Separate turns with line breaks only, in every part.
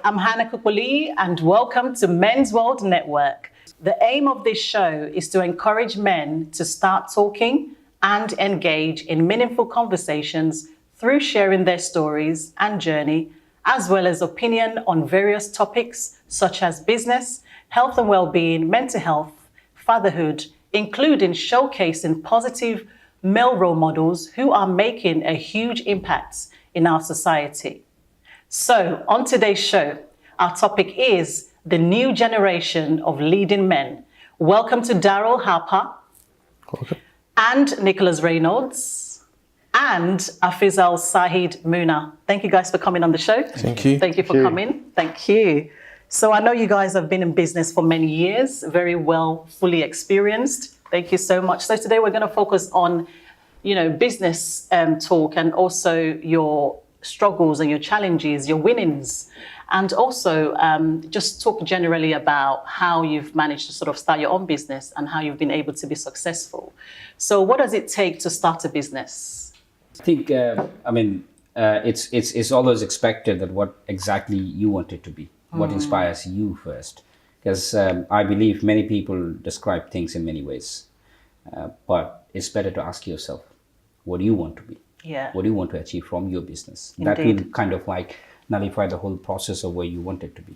I'm Hannah Kukuli, and welcome to Men's World Network. The aim of this show is to encourage men to start talking and engage in meaningful conversations through sharing their stories and journey, as well as opinion on various topics such as business, health and well-being, mental health, fatherhood, including showcasing positive male role models who are making a huge impact in our society. So, on today's show, our topic is the new generation of leading men. Welcome to Daryl Harper and Nicholas Reynolds and Afizal Sahid Muna. Thank you guys for coming on the show.
Thank you.
Thank you for coming. Thank you. So I know you guys have been in business for many years, very well, fully experienced. Thank you so much. So today we're going to focus on, business talk and also your struggles and your challenges, your winnings, and also just talk generally about how you've managed to sort of start your own business and how you've been able to be successful. So what does it take to start a business?
I think, it's always expected that what exactly you want it to be, what inspires you first. Because I believe many people describe things in many ways, but it's better to ask yourself, what do you want to be?
Yeah.
What do you want to achieve from your business?
Indeed.
That will kind of like nullify the whole process of where you want it to be.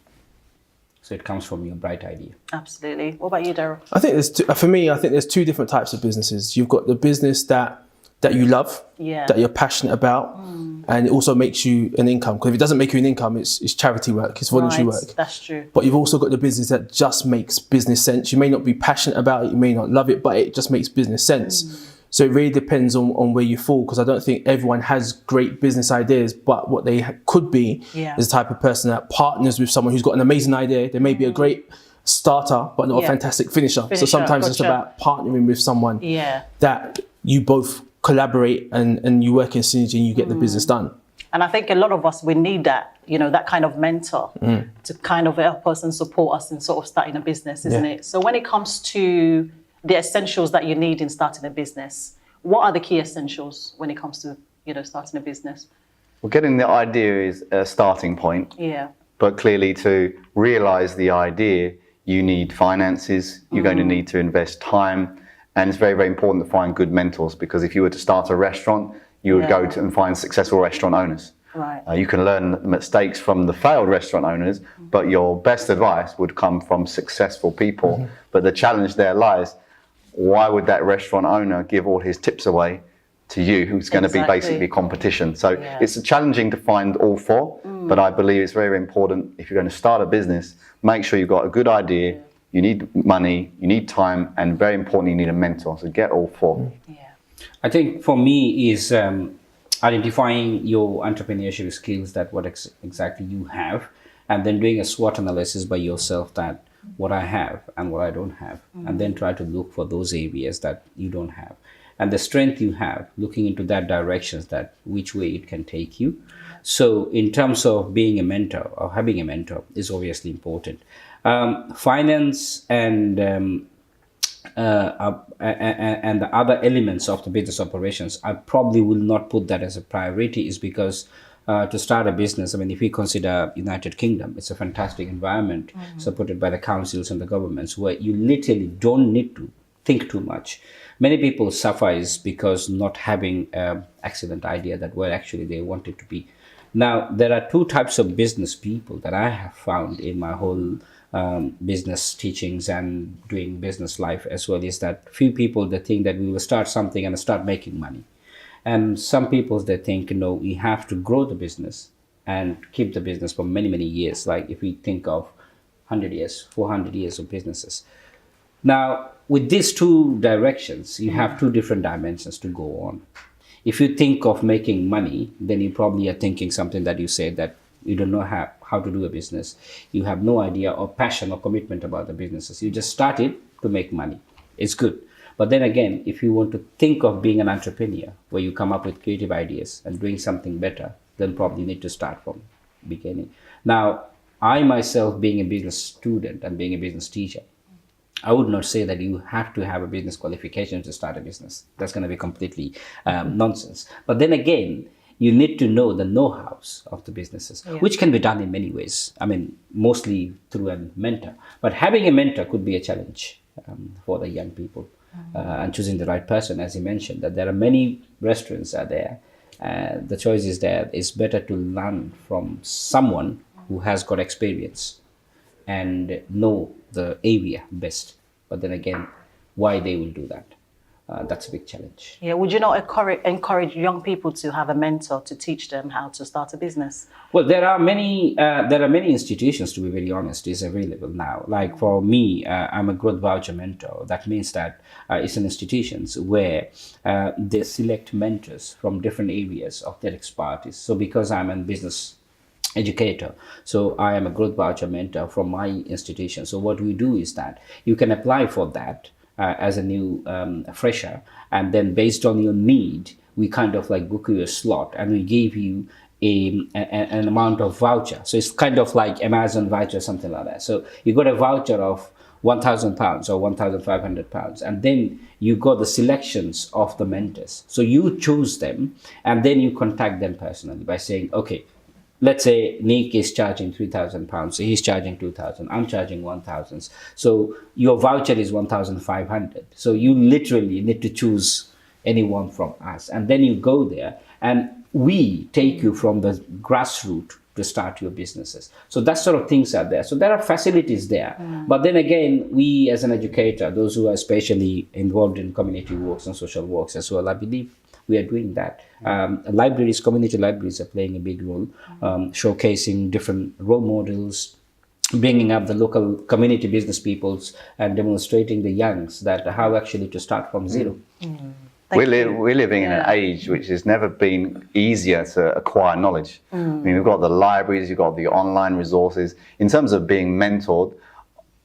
So it comes from your bright idea.
Absolutely. What about you, Daryl?
I think there's two different types of businesses. You've got the business that you love, that you're passionate about, and it also makes you an income. Because if it doesn't make you an income, it's charity work, it's voluntary work.
That's true.
But you've also got the business that just makes business sense. You may not be passionate about it, you may not love it, but it just makes business sense. So it really depends on where you fall, because I don't think everyone has great business ideas, but what they could be is the type of person that partners with someone who's got an amazing idea. They may be a great starter, but not a fantastic finisher. So sometimes it's about partnering with someone that you both collaborate and you work in synergy and you get the business done.
And I think a lot of us, we need that, that kind of mentor to kind of help us and support us in sort of starting a business, isn't it? So when it comes to the essentials that you need in starting a business, what are the key essentials when it comes to, starting a business?
Well, getting the idea is a starting point.
Yeah.
But clearly to realize the idea, you need finances, you're going to need to invest time. And it's very, very important to find good mentors, because if you were to start a restaurant, you would go to and find successful restaurant owners.
Right.
You can learn mistakes from the failed restaurant owners, but your best advice would come from successful people. But the challenge there lies, why would that restaurant owner give all his tips away to you, who's going to be basically competition? So it's challenging to find all four, but I believe it's very important, if you're going to start a business, make sure you've got a good idea, you need money, you need time, and very importantly, you need a mentor. So get all four.
I think for me is identifying your entrepreneurship skills, that what exactly you have, and then doing a SWOT analysis by yourself, that what I have and what I don't have, and then try to look for those areas that you don't have. And the strength you have, looking into that directions, that which way it can take you. So in terms of being a mentor or having a mentor is obviously important. Finance and the other elements of the business operations, I probably will not put that as a priority, is because to start a business, if we consider United Kingdom, it's a fantastic environment supported by the councils and the governments, where you literally don't need to think too much. Many people suffer is because not having an excellent idea that where actually they want it to be. Now, there are two types of business people that I have found in my whole business teachings and doing business life as well, is that few people, they think that we will start something and start making money. And some people, they think, we have to grow the business and keep the business for many, many years. Like if we think of 100 years, 400 years of businesses. Now, with these two directions, you have two different dimensions to go on. If you think of making money, then you probably are thinking something that you say that you don't know how to do a business. You have no idea or passion or commitment about the businesses. You just started to make money. It's good. But then again, if you want to think of being an entrepreneur, where you come up with creative ideas and doing something better, then probably need to start from beginning. Now, I myself, being a business student and being a business teacher, I would not say that you have to have a business qualification to start a business. That's going to be completely nonsense. But then again, you need to know the know-hows of the businesses, which can be done in many ways. I mean, mostly through a mentor. But having a mentor could be a challenge for the young people. And choosing the right person, as you mentioned, that there are many restaurants out there. The choice is that it's better to learn from someone who has got experience and know the area best. But then again, why they will do that? That's a big challenge.
Yeah, would you not encourage young people to have a mentor to teach them how to start a business?
Well, there are many institutions, to be very honest, is available now. Like for me, I'm a growth voucher mentor. That means that it's an institutions where they select mentors from different areas of their expertise. So because I'm a business educator, so I am a growth voucher mentor from my institution. So what we do is that you can apply for that as a new fresher, and then based on your need, we kind of like book you a slot and we give you an amount of voucher. So it's kind of like Amazon voucher, something like that. So you got a voucher of £1,000 or £1,500, and then you got the selections of the mentors. So you choose them, and then you contact them personally by saying, okay, let's say Nick is charging £3,000, so he's charging 2,000, I'm charging 1,000. So your voucher is 1,500. So you literally need to choose anyone from us. And then you go there and we take you from the grassroots to start your businesses. So that sort of things are there. So there are facilities there. But then again, we as an educator, those who are especially involved in community works and social works as well, I believe we are doing that. Libraries, community libraries are playing a big role, showcasing different role models, bringing up the local community business peoples and demonstrating the youngs that how actually to start from zero.
We're living in an age which has never been easier to acquire knowledge. I mean, we've got the libraries, you've got the online resources. In terms of being mentored,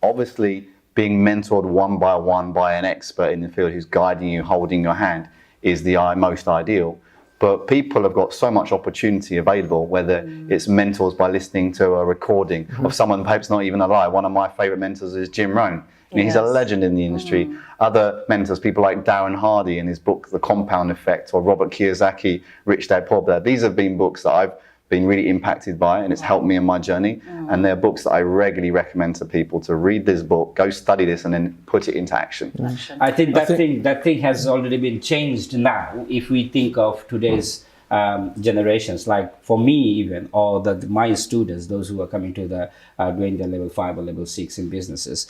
obviously being mentored one by an expert in the field who's guiding you, holding your hand, is the most ideal. But people have got so much opportunity available, whether it's mentors by listening to a recording of someone perhaps not even alive. One of my favorite mentors is Jim Rohn. I mean, he's a legend in the industry. Other mentors, people like Darren Hardy in his book, The Compound Effect, or Robert Kiyosaki, Rich Dad Poor Dad. These have been books that I've been really impacted by, and it's helped me in my journey. And they're books that I regularly recommend to people to read this book, go study this, and then put it into action.
I think that thing has already been changed now. If we think of today's generations, like for me even, or my students, those who are coming to the doing their level 5 or level 6 in businesses,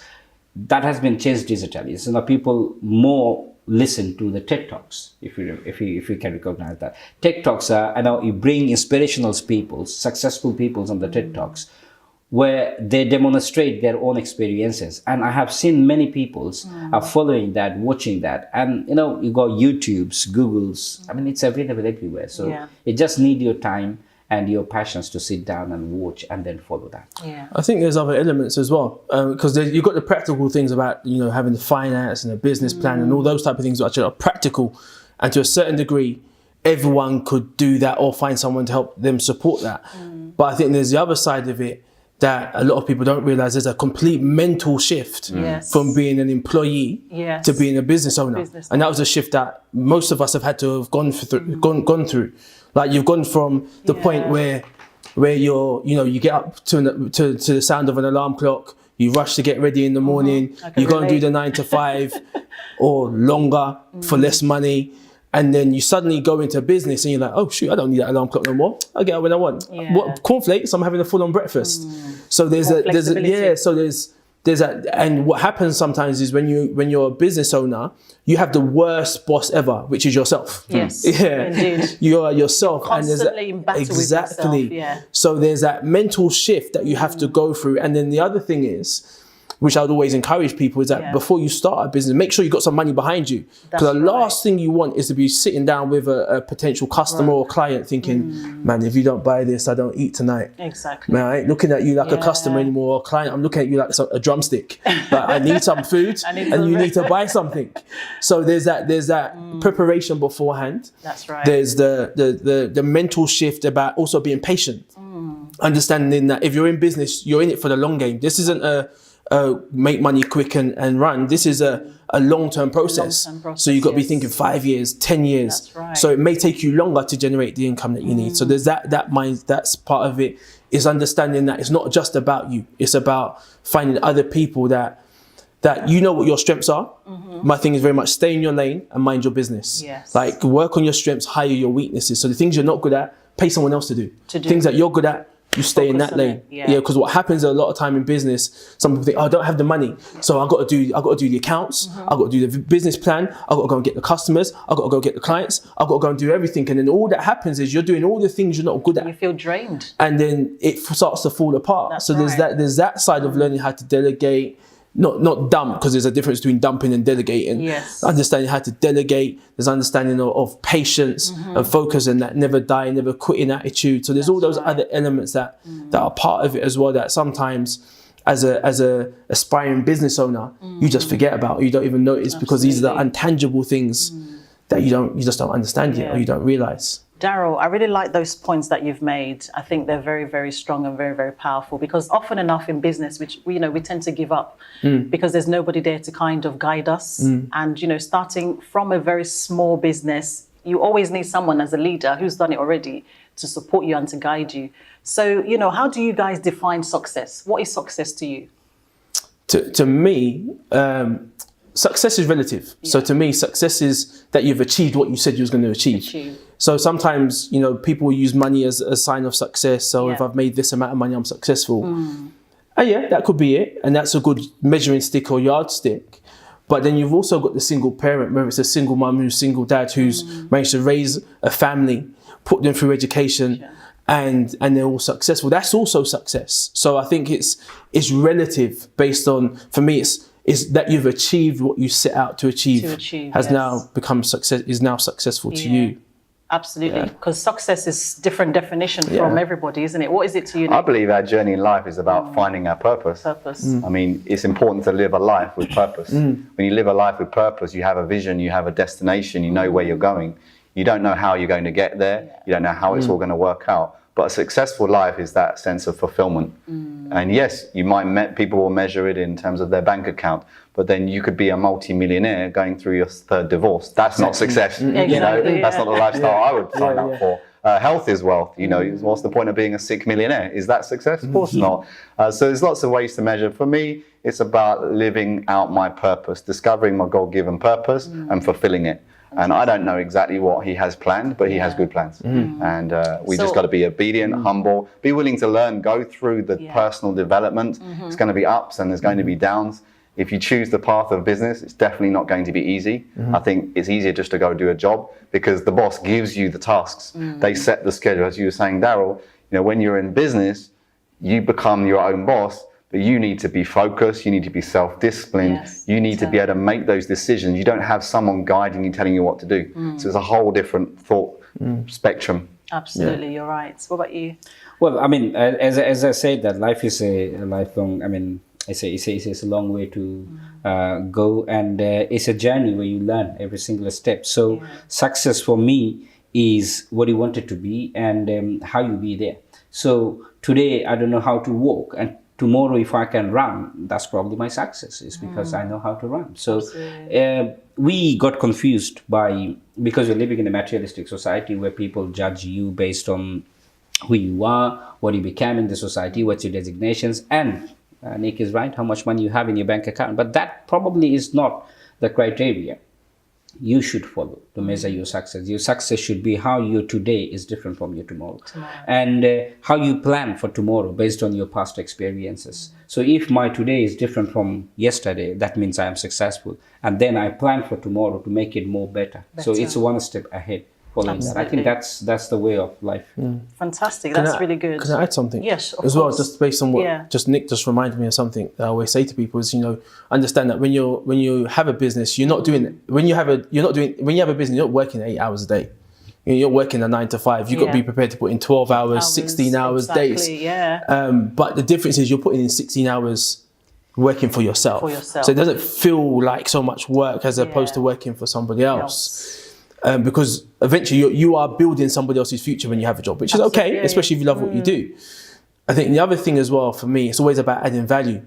that has been changed digitally. So now people more listen to the TED Talks, if you can recognize that. TED Talks are, you bring inspirational people, successful people on the TED Talks, where they demonstrate their own experiences. And I have seen many people are following that, watching that. And you got YouTubes, Googles, I mean, it's available everywhere. So it just needs your time and your passions to sit down and watch and then follow that.
I think there's other elements as well, because you've got the practical things about having the finance and a business plan and all those type of things which are practical, and to a certain degree everyone could do that or find someone to help them support that. But I think there's the other side of it that a lot of people don't realize. There's a complete mental shift from being an employee to being a business owner. And that was a shift that most of us have had to have gone through. Like you've gone from the point where you get up to the sound of an alarm clock, you rush to get ready in the morning, you go and do the 9 to 5 or longer for less money. And then you suddenly go into business and you're like, oh shoot, I don't need that alarm clock no more. I get up when I want. What, cornflakes? I'm having a full-on breakfast. So there's that. And what happens sometimes is when you're a business owner, you have the worst boss ever, which is yourself.
Yes, indeed.
You are yourself.
Constantly in battle with yourself.
So there's that mental shift that you have to go through. And then the other thing is, which I would always encourage people, is that before you start a business, make sure you've got some money behind you. Because the last thing you want is to be sitting down with a potential customer or client thinking, man, if you don't buy this, I don't eat tonight.
Exactly.
Man, I ain't looking at you like a customer anymore or a client. I'm looking at you like a drumstick. But I need some food and you need to buy something. So there's that preparation beforehand.
That's right.
There's the mental shift about also being patient. Understanding that if you're in business, you're in it for the long game. This isn't a make money quick and run. This is a long-term process. So you've got to be thinking 5 years, 10 years.
That's right.
So it may take you longer to generate the income that you need. So there's that mind, that's part of it, is understanding that it's not just about you. It's about finding other people that you know what your strengths are. My thing is very much stay in your lane and mind your business.
Yes.
Like work on your strengths, hire your weaknesses. So the things you're not good at, pay someone else to do. Things that you're good at, you stay in
Focus
that
on
lane.
it, yeah.
Because what happens a lot of time in business, some people think, oh, I don't have the money, so I've got to do the accounts, I've got to do the business plan, I've got to go and get the customers, I've got to go get the clients, I've got to go and do everything. And then all that happens is you're doing all the things you're not good at.
You feel drained.
And then it starts to fall apart.
That's
so
right.
there's that side of learning how to delegate, not dump, because there's a difference between dumping and delegating.
Yes.
Understanding how to delegate, there's understanding of patience and focus, and that never die, never quitting attitude. So there's all those other elements that are part of it as well, that sometimes as a aspiring business owner, you just forget about, or you don't even notice, because these are the intangible things that you just don't understand yet, or you don't realize.
Daryl, I really like those points that you've made. I think they're very, very strong and very, very powerful, because often enough in business, which we tend to give up because there's nobody there to kind of guide us. And, starting from a very small business, you always need someone as a leader who's done it already to support you and to guide you. So, how do you guys define success? What is success to you?
To me, success is relative. So to me, success is that you've achieved what you said you was going to achieve. So sometimes, people use money as a sign of success. So if I've made this amount of money, I'm successful. And yeah, that could be it. And that's a good measuring stick or yardstick. But then you've also got the single parent, whether it's a single mum who's single dad who's managed to raise a family, put them through education, and they're all successful. That's also success. So I think it's relative based on, for me, it's that you've achieved what you set out to achieve, now become success, is now successful to you.
Absolutely, because success is different definition from everybody, isn't it? What is it to you, Nick?
I believe our journey in life is about finding our purpose. I mean, it's important to live a life with purpose. When you live a life with purpose, you have a vision, you have a destination, you know where you're going. You don't know how you're going to get there. You don't know how it's all going to work out. But a successful life is that sense of fulfillment. And yes, people will measure it in terms of their bank account, but then you could be a multi-millionaire going through your third divorce. That's not success. That's not the lifestyle I would sign up for. Health is wealth. What's the point of being a sick millionaire? Is that success? Of course not. So there's lots of ways to measure. For me, it's about living out my purpose, discovering my God-given purpose and fulfilling it. And I don't know exactly what he has planned, but he has good plans. And we just got to be obedient, humble, be willing to learn, go through the personal development. It's going to be ups and there's going to be downs. If you choose the path of business, it's definitely not going to be easy. I think it's easier just to go do a job, because the boss gives you the tasks. They set the schedule. As you were saying, Daryl, when you're in business, you become your own boss. But you need to be focused, you need to be self-disciplined, you need to be able to make those decisions. You don't have someone guiding you, telling you what to do. So it's a whole different thought spectrum.
Absolutely, you're right. What about you?
Well, I mean, as I said, that life is a lifelong, it's a long way to go, and it's a journey where you learn every single step. So success for me is what you want it to be, and how you be there. So today, I don't know how to walk, and tomorrow, if I can run, that's probably my success, is because I know how to run. So we got confused because we're living in a materialistic society where people judge you based on who you are, what you became in the society, what's your designations, and Nick is right, how much money you have in your bank account. But that probably is not the criteria you should follow to measure your success. Your success should be how your today is different from your tomorrow. And how you plan for tomorrow based on your past experiences. So if my today is different from yesterday, that means I am successful. And then I plan for tomorrow to make it more better. So it's one step ahead. That. I think that's the way of life.
Fantastic. That's really good.
Can I add something?
Yes, of
as
course.
Well, just based on what just Nick just reminded me of something that I always say to people is, understand that when you have a business, you're not doing when you have a business, you're not working 8 hours a day. You're working a 9 to 5. You've got to be prepared to put in 12 hours 16 hours days. But the difference is you're putting in 16 hours working for yourself. So it doesn't feel like so much work as opposed to working for somebody else. Because eventually you are building somebody else's future when you have a job, which is okay, especially if you love what you do. I think the other thing as well for me, it's always about adding value.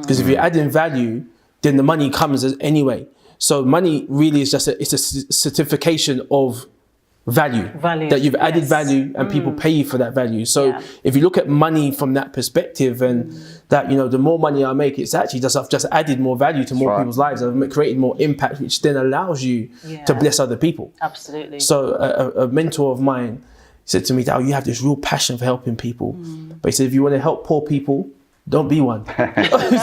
Because if you're adding value, then the money comes anyway. So money really is just it's a certification of value that you've added value, and people pay you for that value. So if you look at money from that perspective, and that, you know, the more money I make, it's actually just I've just added more value to more people's lives. I've created more impact, which then allows you to bless other people.
Absolutely.
So a mentor of mine said to me, "Oh, you have this real passion for helping people," but he said, "If you want to help poor people, don't be one."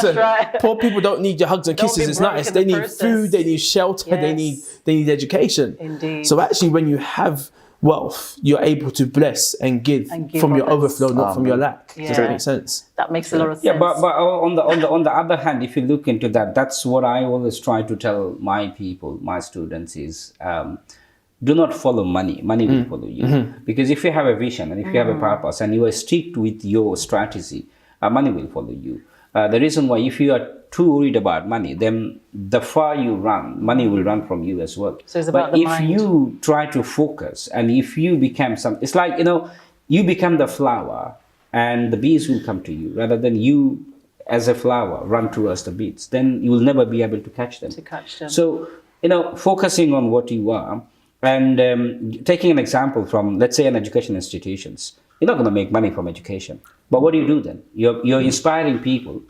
So,
right.
poor people don't need your hugs and
Don't
kisses.
be
It's
broke
nice.
in
They
the
need
process.
food. They need shelter.
Yes.
They need education.
Indeed.
So actually, when you have wealth, you're able to bless and give, from your
others.
overflow, not from your lack. Does that
Yeah.
make sense?
That makes a lot of sense.
Yeah, but on the other hand, if you look into that, that's what I always try to tell my people, my students is, do not follow money. Money will follow you. Because if you have a vision and if you have a purpose and you are strict with your strategy, money will follow you. The reason why, if you are too worried about money, then the far you run, money will run from you as well.
So it's about
but
the
if
mind.
you try to focus, and if you become it's like, you know, you become the flower and the bees will come to you, rather than you as a flower run towards the bees, then you will never be able to catch them. So, you know, focusing on what you are, and taking an example from, let's say, an education institutions, you're not going to make money from education. But what do you do then? You're inspiring people.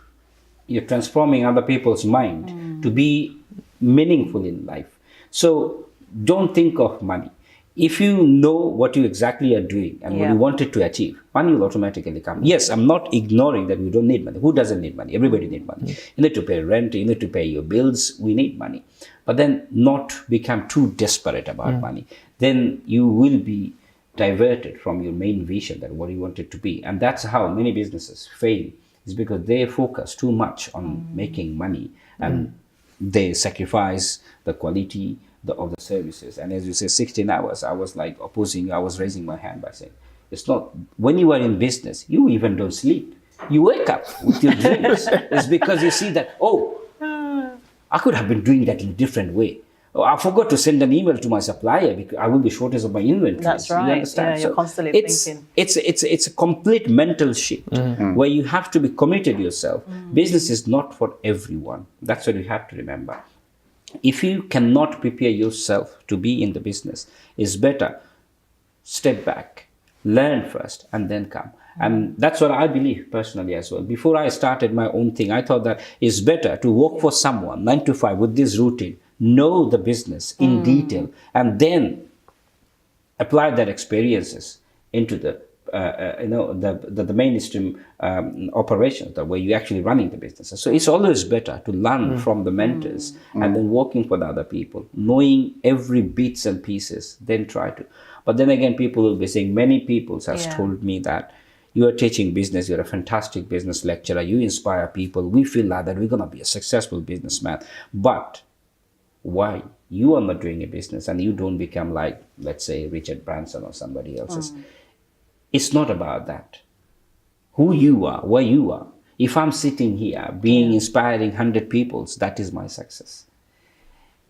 You're transforming other people's mind to be meaningful in life. So don't think of money. If you know what you exactly are doing and what you wanted to achieve, money will automatically come. Yes, I'm not ignoring that we don't need money. Who doesn't need money? Everybody needs money. You need to pay rent, you need to pay your bills, we need money. But then not become too desperate about money. Then you will be diverted from your main vision, that what you want it to be. And that's how many businesses fail, is because they focus too much on making money, and they sacrifice the quality of the services. And as you say, 16 hours, I was like opposing, I was raising my hand by saying, it's not, when you are in business, you even don't sleep. You wake up with your dreams. It's because you see that, oh, I could have been doing that in a different way. Oh, I forgot to send an email to my supplier because I will be shortage of my inventory.
That's right.
You understand?
Yeah, you're constantly thinking.
It's a complete mental shift where you have to be committed yourself. Business is not for everyone. That's what you have to remember. If you cannot prepare yourself to be in the business, it's better step back, learn first, and then come. And that's what I believe personally as well. Before I started my own thing, I thought that it's better to work for someone 9 to 5 with this routine, know the business in detail, and then apply that experiences into the the mainstream operations, the way you're actually running the businesses. So it's always better to learn from the mentors and then working for the other people, knowing every bits and pieces, then try to. But then again, people will be saying, many people has told me that you are teaching business, you're a fantastic business lecturer, you inspire people, we feel like that we're going to be a successful businessman. But why you are not doing a business and you don't become like, let's say, Richard Branson or somebody else's? It's not about that. Who you are, where you are. If I'm sitting here being inspiring 100 people, that is my success.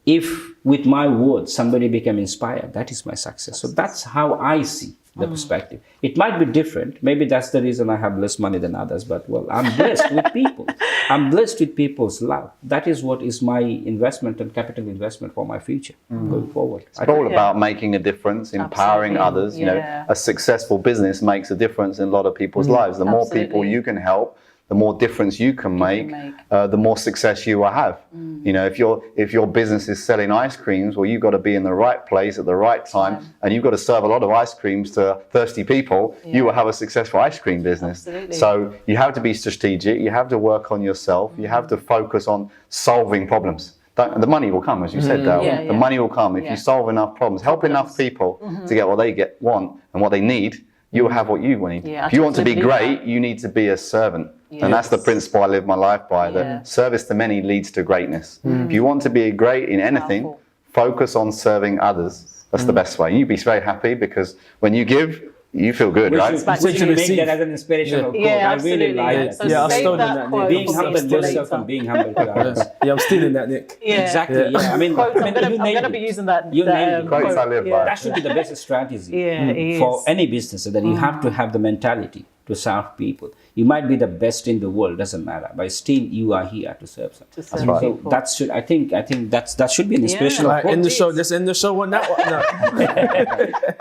If with my words somebody become inspired, that is my success. So that's how I see the perspective. It might be different. Maybe that's the reason I have less money than others. But well, I'm blessed with people. I'm blessed with people's love. That is what is my investment and capital investment for my future going forward.
It's all about making a difference, empowering others. You know, a successful business makes a difference in a lot of people's lives. The more people you can help, the more difference you can make, the more success you will have. You know, if your business is selling ice creams, well, you've got to be in the right place at the right time, and you've got to serve a lot of ice creams to thirsty people. You will have a successful ice cream business. So you have to be strategic. You have to work on yourself. You have to focus on solving problems. The money will come, as you said, Dale. The money will come if you solve enough problems, help enough people to get what they want and what they need. You will have what you need. If you want to be great, you need to be a servant. And that's the principle I live my life by, that service to many leads to greatness. If you want to be great in anything, focus on serving others. That's the best way. And you'll be very happy because when you give, you feel good, right?
We should make that as an inspirational quote. I really like that.
So I've stolen
that, Nick.
Being humble yourself and being humble to others.
I'm stealing that, Nick.
Exactly. Yeah. I mean,
I'm going to be using that.
You nailed it.
I live by.
That should be the best strategy for any business, so that you have to have the mentality to to serve people. You might be the best in the world, doesn't matter, but still you are here to serve someone.
To serve
So
people.
that should, I think that should be an inspirational
Right,
quote.
end the show. Let's end the show on that one. No.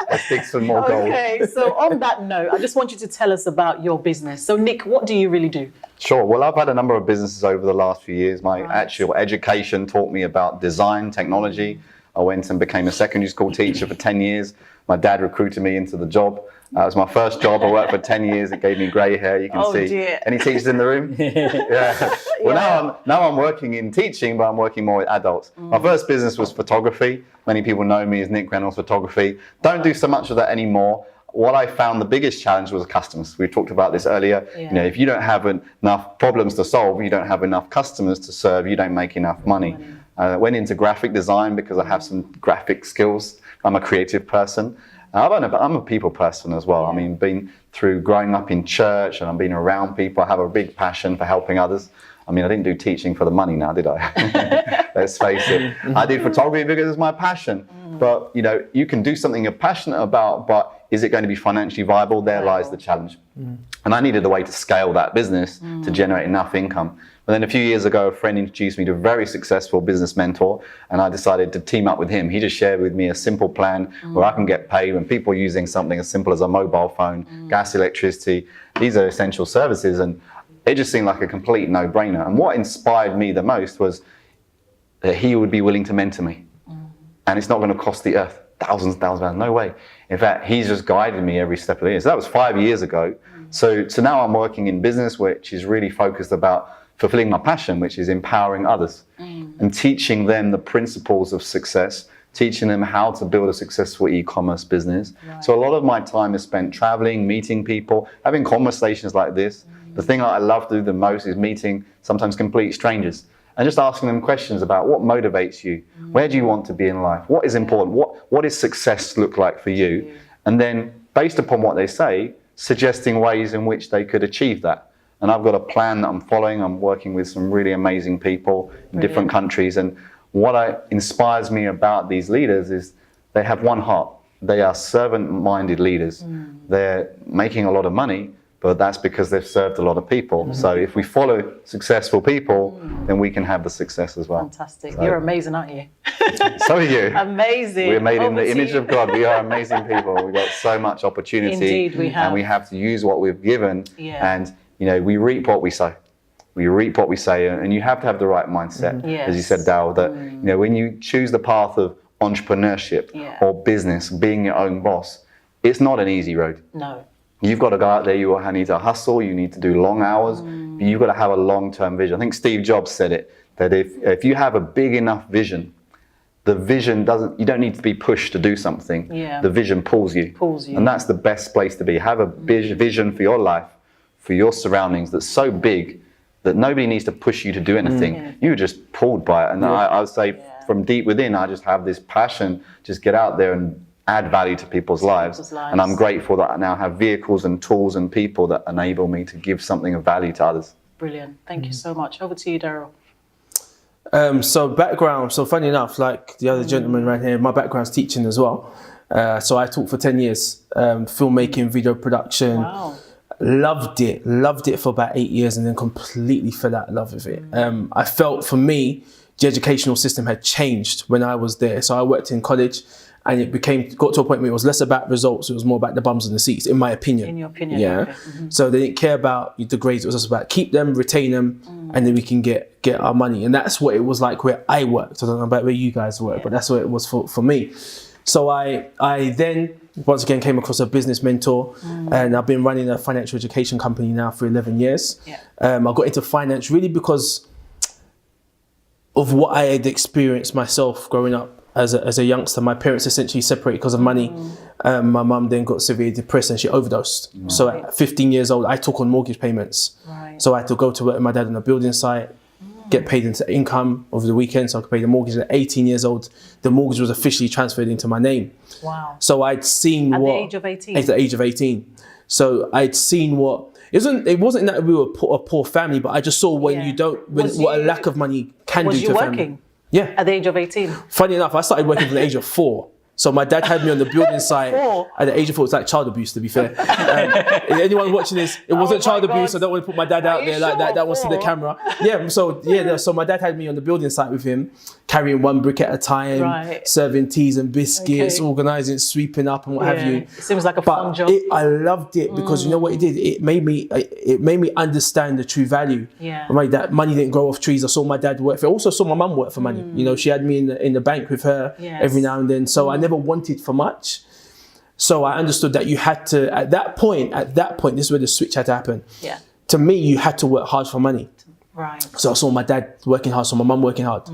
Let's dig some more gold.
Okay, so on that note, I just want you to tell us about your business. So, Nick, what do you really do?
Sure. Well, I've had a number of businesses over the last few years. My actual education taught me about design, technology. I went and became a secondary school teacher for 10 years. My dad recruited me into the job. It was my first job. I worked for 10 years. It gave me grey hair. You can
Oh,
see.
dear.
Any teachers in the room? Yeah. Well, now I'm working in teaching, but I'm working more with adults. My first business was photography. Many people know me as Nick Reynolds Photography. Don't do so much of that anymore. What I found the biggest challenge was customers. We talked about this earlier.
Yeah.
You know, if you don't have enough problems to solve, you don't have enough customers to serve, you don't make enough money. I went into graphic design because I have some graphic skills. I'm a creative person. I'm a people person as well. I mean, been through growing up in church and I've been around people. I have a big passion for helping others. I mean, I didn't do teaching for the money now, did I? Let's face it. I did photography because it's my passion. But, you know, you can do something you're passionate about, but is it going to be financially viable? There lies the challenge. And I needed a way to scale that business to generate enough income. But then a few years ago, a friend introduced me to a very successful business mentor, and I decided to team up with him. He just shared with me a simple plan where I can get paid when people are using something as simple as a mobile phone, gas, electricity. These are essential services, and it just seemed like a complete no-brainer. And what inspired me the most was that he would be willing to mentor me. And it's not going to cost the earth thousands of pounds. No way. In fact, he's just guided me every step of the way. So that was 5 years ago. So now I'm working in business, which is really focused about fulfilling my passion, which is empowering others and teaching them the principles of success, teaching them how to build a successful e-commerce business. So a lot of my time is spent traveling, meeting people, having conversations like this. The thing I love to do the most is meeting sometimes complete strangers and just asking them questions about what motivates you, where do you want to be in life, what is important, what does success look like for you, and then based upon what they say, suggesting ways in which they could achieve that. And I've got a plan that I'm following. I'm working with some really amazing people in different countries. And what inspires me about these leaders is they have one heart. They are servant-minded leaders. They're making a lot of money, but that's because they've served a lot of people. So if we follow successful people, then we can have the success as well.
Fantastic.
So-
You're amazing, aren't you?
So are you.
Amazing.
We're made in
Over
the
to
image
you.
of God. We are amazing people. We've got so much opportunity.
Indeed, we have.
And we have to use what we've given.
Yeah.
And, you know, we reap what we sow. We reap what we say. And you have to have the right mindset. As you said, Dal, that, you know, when you choose the path of entrepreneurship or business, being your own boss, it's not an easy road.
No.
You've got to go out there, you need to hustle, you need to do long hours, you've got to have a long-term vision. I think Steve Jobs said it, that if you have a big enough vision, the vision you don't need to be pushed to do something.
Yeah.
The vision pulls you. And that's the best place to be. Have a vision for your life, for your surroundings that's so big that nobody needs to push you to do anything. You're just pulled by it. And I would say from deep within, I just have this passion, just get out there and add value to people's lives. And I'm grateful that I now have vehicles and tools and people that enable me to give something of value to others.
Brilliant. Thank you so much. Over to you, Daryl.
So background, so funny enough, like the other gentleman right here, my background's teaching as well. So I taught for 10 years, filmmaking, video production.
Wow.
Loved it for about 8 years and then completely fell out of love with it. I felt for me, the educational system had changed when I was there. So I worked in college and it got to a point where it was less about results, it was more about the bums and the seats, in my opinion.
In your opinion,
yeah.
okay.
So they didn't care about the grades, it was just about keep them, retain them, and then we can get our money. And that's what it was like where I worked. I don't know about where you guys work, but that's what it was for me. So I then, once again, came across a business mentor, and I've been running a financial education company now for 11 years.
Yeah.
I got into finance really because of what I had experienced myself growing up as a youngster. My parents essentially separated because of money. My mum then got severely depressed and she overdosed. So at 15 years old, I took on mortgage payments.
Right.
So I had to go to work with my dad on a building site, get paid into income over the weekend so I could pay the mortgage. At 18 years old, the mortgage was officially transferred into my name.
Wow.
So I'd seen
At
what...
the age of 18?
At the age of 18. So I'd seen what... It wasn't that we were a poor family, but I just saw when you don't... what a lack of money can do to a family.
Was you working?
Yeah.
At the age of 18?
Funny enough, I started working from the age of 4. So my dad had me on the building site at the age of 4. It's like child abuse, to be fair. Anyone watching this, it wasn't child abuse. I don't want to put my dad out there like that. That was to the camera. Yeah. So my dad had me on the building site with him, carrying one brick at a time, serving teas and biscuits, organising, sweeping up and what have you.
It seems like a fun job.
I loved it because you know what it did? It made me understand the true value.
Yeah.
Right, that money didn't grow off trees. I saw my dad work for it. I also saw my mum work for money. You know, she had me in the bank with her every now and then. So I never wanted for much. So I understood that you had to, at that point, this is where the switch had to happen.
Yeah.
To me, you had to work hard for money.
Right.
So I saw my dad working hard, saw my mum working hard.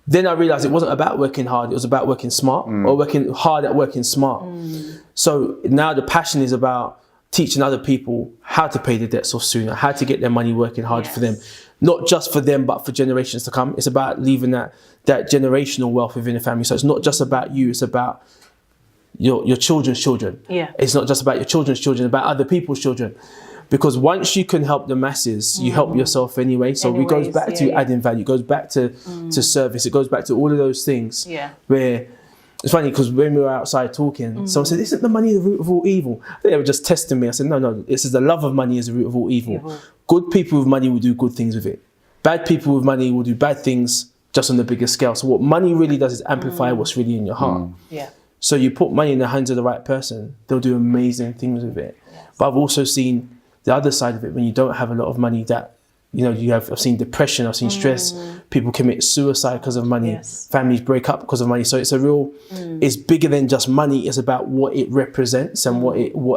Then I realized it wasn't about working hard, it was about working smart or working hard at working smart. So now the passion is about teaching other people how to pay the debts off sooner, how to get their money working hard for them. Not just for them, but for generations to come. It's about leaving that generational wealth within the family. So it's not just about you, it's about your children's children.
Yeah.
It's not just about your children's children, it's about other people's children. Because once you can help the masses, you help yourself anyway. So it goes back to adding value, it goes back to service, it goes back to all of those things where it's funny because when we were outside talking, someone said, isn't the money the root of all evil? I think they were just testing me. I said, no, it says the love of money is the root of all evil. Good people with money will do good things with it. Bad people with money will do bad things just on the bigger scale. So what money really does is amplify what's really in your heart.
Yeah.
So you put money in the hands of the right person, they'll do amazing things with it. But I've also seen the other side of it when you don't have a lot of money that, you know, I've seen depression, I've seen stress, people commit suicide because of money, families break up because of money. So it's a real, it's bigger than just money, it's about what it represents and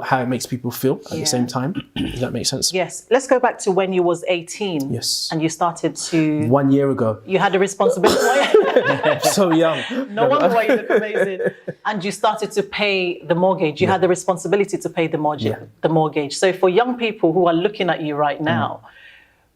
how it makes people feel at the same time. Does that make sense?
Yes. Let's go back to when you was 18.
Yes.
And you started to...
1 year ago.
You had a responsibility.
So young.
No wonder why you look amazing. And you started to pay the mortgage. You had the responsibility to pay the mortgage. So for young people who are looking at you right now,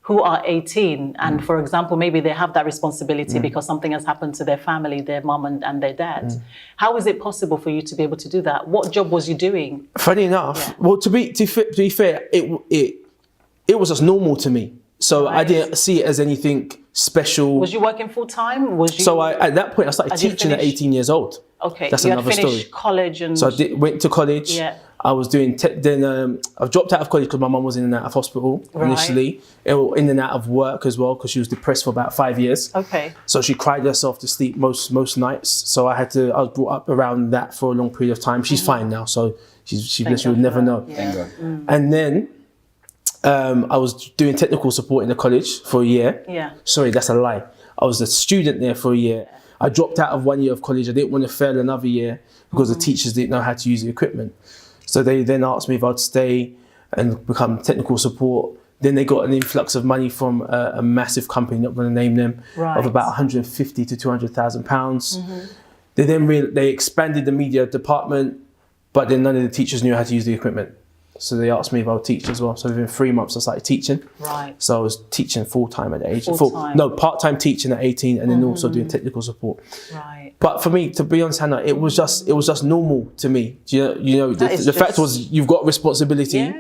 who are 18 and, for example, maybe they have that responsibility because something has happened to their family, their mum and their dad. How is it possible for you to be able to do that? What job was you doing?
Funny enough, well, to be fair, it was just normal to me. So I didn't see it as anything special.
Was you working full time?
So at that point, I started teaching at 18 years old.
Okay,
that's
you
another
had finished
story.
College and...
So I went to college.
Yeah.
I was doing, I've dropped out of college because my mum was in and out of hospital initially. In and out of work as well because she was depressed for about 5 years.
Okay.
So she cried herself to sleep most nights. So I was brought up around that for a long period of time. She's fine now, so she would never know.
Thank God.
And then I was doing technical support in the college for a year.
Yeah.
Sorry, that's a lie. I was a student there for a year. I dropped out of 1 year of college. I didn't want to fail another year because the teachers didn't know how to use the equipment. So they then asked me if I'd stay and become technical support. Then they got an influx of money from a massive company, not going to name them, of about 150 to 200,000 pounds. They then they expanded the media department, but then none of the teachers knew how to use the equipment. So they asked me if I would teach as well. So within 3 months, I started teaching.
Right.
So I was teaching full-time at the age of part-time teaching at 18 and then also doing technical support.
Right.
But for me, to be honest, Hannah, it was just normal to me. The fact was you've got responsibility,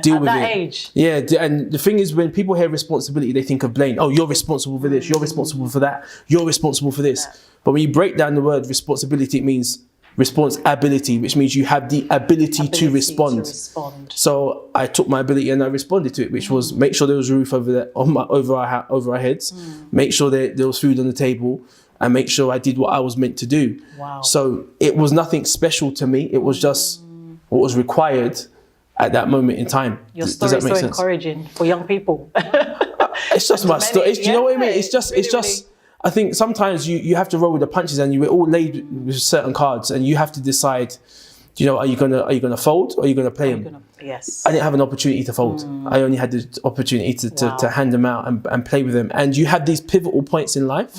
deal with it. At that age. Yeah, and the thing is when people hear responsibility, they think of blame. Oh, you're responsible for this, you're responsible for that, you're responsible for this. But when you break down the word responsibility, it means responsibility, which means you have the ability to respond. So I took my ability and I responded to it, which was make sure there was a roof over our heads, make sure that there was food on the table, and make sure I did what I was meant to do.
Wow.
So it was nothing special to me. It was just what was required at that moment in time.
Your story is so encouraging for young people.
It's just my story. Do you know what I mean? It's just. I think sometimes you have to roll with the punches, and you were all laid with certain cards, and you have to decide. Are you gonna fold or are you gonna play them?
Yes.
I didn't have an opportunity to fold. I only had the opportunity to hand them out and play with them. And you have these pivotal points in life,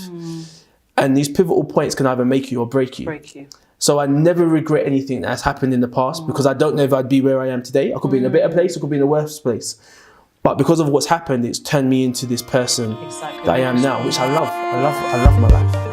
and these pivotal points can either make you or break you. So I never regret anything that has happened in the past because I don't know if I'd be where I am today. I could be in a better place, I could be in a worse place. But because of what's happened, it's turned me into this person that I am now, which I love. I love my life.